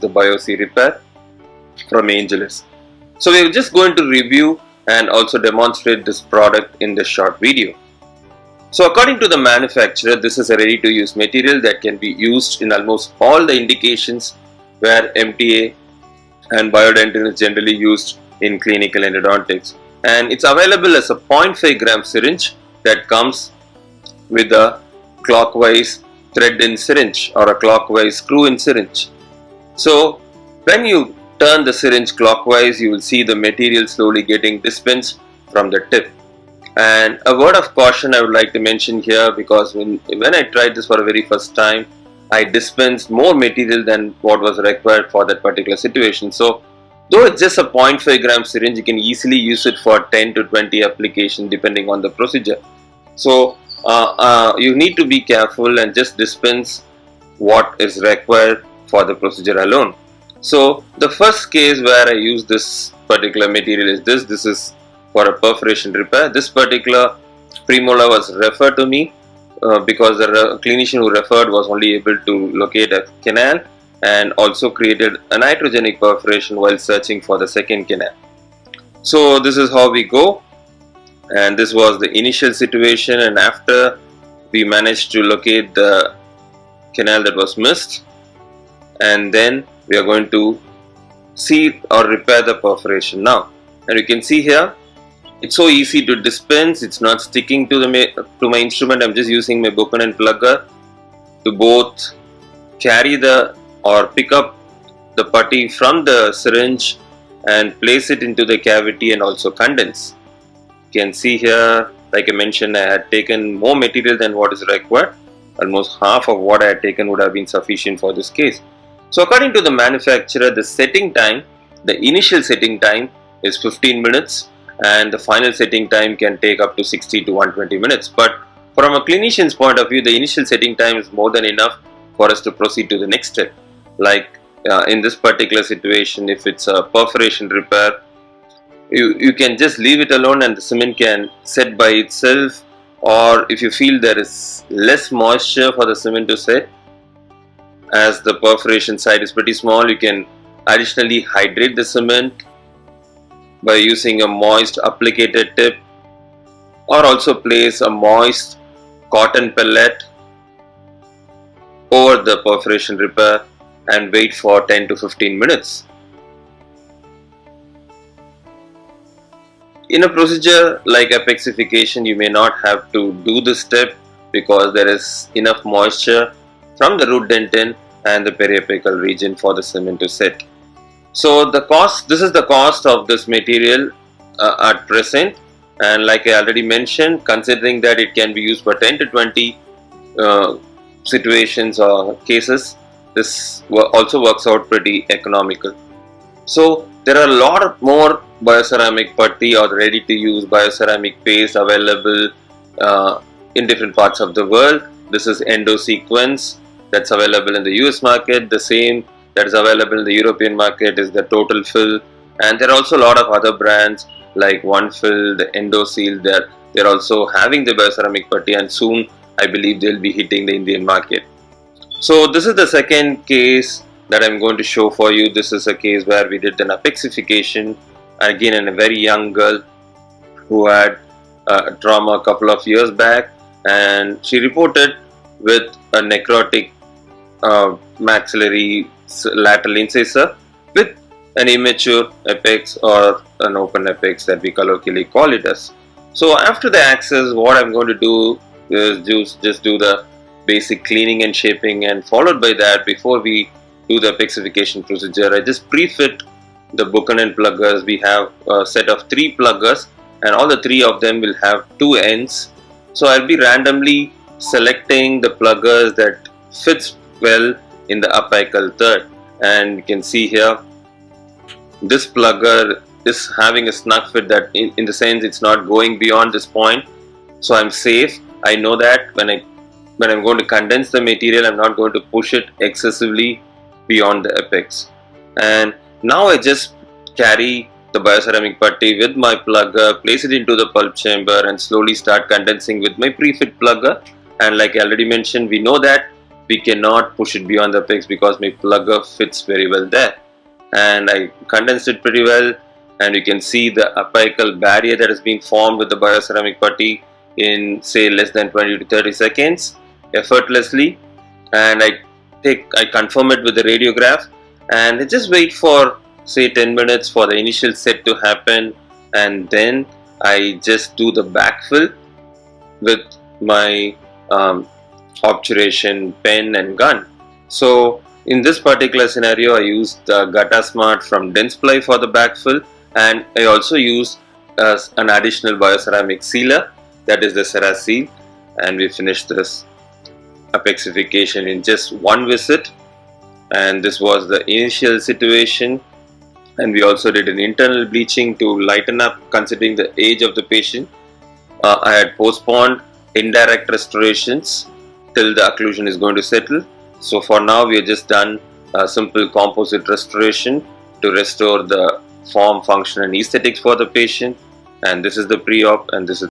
the Bioc repair from Angelus. So we're just going to review and also demonstrate this product in this short video. So according to the manufacturer, this is a ready-to-use material that can be used in almost all the indications where MTA and biodentin is generally used in clinical endodontics. And it's available as a 0.5 gram syringe that comes with a clockwise thread-in syringe or a clockwise screw-in syringe. So when you turn the syringe clockwise, you will see the material slowly getting dispensed from the tip. And a word of caution I would like to mention here, because when I tried this for the very first time, I dispensed more material than what was required for that particular situation. So though it's just a 0.5 gram syringe, you can easily use it for 10 to 20 applications depending on the procedure. So you need to be careful and just dispense what is required for the procedure alone. So the first case where I use this particular material is this is for a perforation repair. This particular premolar was referred to me because the clinician who referred was only able to locate a canal and also created a nitrogenic perforation while searching for the second canal. So this is how we go, and this was the initial situation, and after we managed to locate the canal that was missed, and then we are going to seal or repair the perforation now. And you can see here it's so easy to dispense, it's not sticking to my instrument. I'm just using my book and plugger to both carry or pick up the putty from the syringe and place it into the cavity and also condense. You can see here, like I mentioned, I had taken more material than what is required. Almost half of what I had taken would have been sufficient for this case. So according to the manufacturer, the setting time, the initial setting time is 15 minutes and the final setting time can take up to 60 to 120 minutes. But from a clinician's point of view, the initial setting time is more than enough for us to proceed to the next step. Like in this particular situation, if it's a perforation repair, you can just leave it alone and the cement can set by itself, or if you feel there is less moisture for the cement to set, as the perforation site is pretty small, you can additionally hydrate the cement by using a moist applicator tip, or also place a moist cotton pellet over the perforation repair and wait for 10 to 15 minutes. In a procedure like apexification, you may not have to do this step because there is enough moisture from the root dentin and the periapical region for the cement to set. So the cost, this is the cost of this material at present, and like I already mentioned, considering that it can be used for 10 to 20 situations or cases, this also works out pretty economical. So there are a lot more bioceramic putty or ready to use bioceramic paste available in different parts of the world. This is Endo Sequence that's available in the US market. The same that is available in the European market is the Total Fill, and there are also a lot of other brands like One Fill, the Endo Seal. They're also having the bioceramic putty, and soon I believe they'll be hitting the Indian market. So this is the second case that I'm going to show for you. This is a case where we did an apexification, again in a very young girl who had trauma a couple of years back, and she reported with a necrotic maxillary lateral incisor with an immature apex or an open apex that we colloquially call it as. So after the access, what I'm going to do is just do the basic cleaning and shaping, and followed by that, before we do the apexification procedure, I just pre-fit the Buchanan pluggers. We have a set of 3 pluggers and all the 3 of them will have 2 ends. So I'll be randomly selecting the pluggers that fits well in the apical third, and you can see here this plugger is having a snug fit, that in the sense it's not going beyond this point, so I'm safe. I know that when I'm going to condense the material, I'm not going to push it excessively beyond the apex. And now I just carry the bioceramic putty with my plugger, place it into the pulp chamber and slowly start condensing with my pre-fit plugger. And like I already mentioned, we know that we cannot push it beyond the apex because my plugger fits very well there. And I condensed it pretty well, and you can see the apical barrier that has been formed with the bioceramic putty in say less than 20 to 30 seconds effortlessly. And I confirm it with the radiograph, and I just wait for say 10 minutes for the initial set to happen, and then I just do the backfill with my obturation pen and gun. So in this particular scenario, I used the Gata Smart from Dentsply for the backfill, and I also used an additional bioceramic sealer, that is the Ceraseal, and we finished this apexification in just one visit. And this was the initial situation, and we also did an internal bleaching to lighten up considering the age of the patient. I had postponed indirect restorations till the occlusion is going to settle. So for now we have just done a simple composite restoration to restore the form, function and aesthetics for the patient. And this is the pre-op, and this is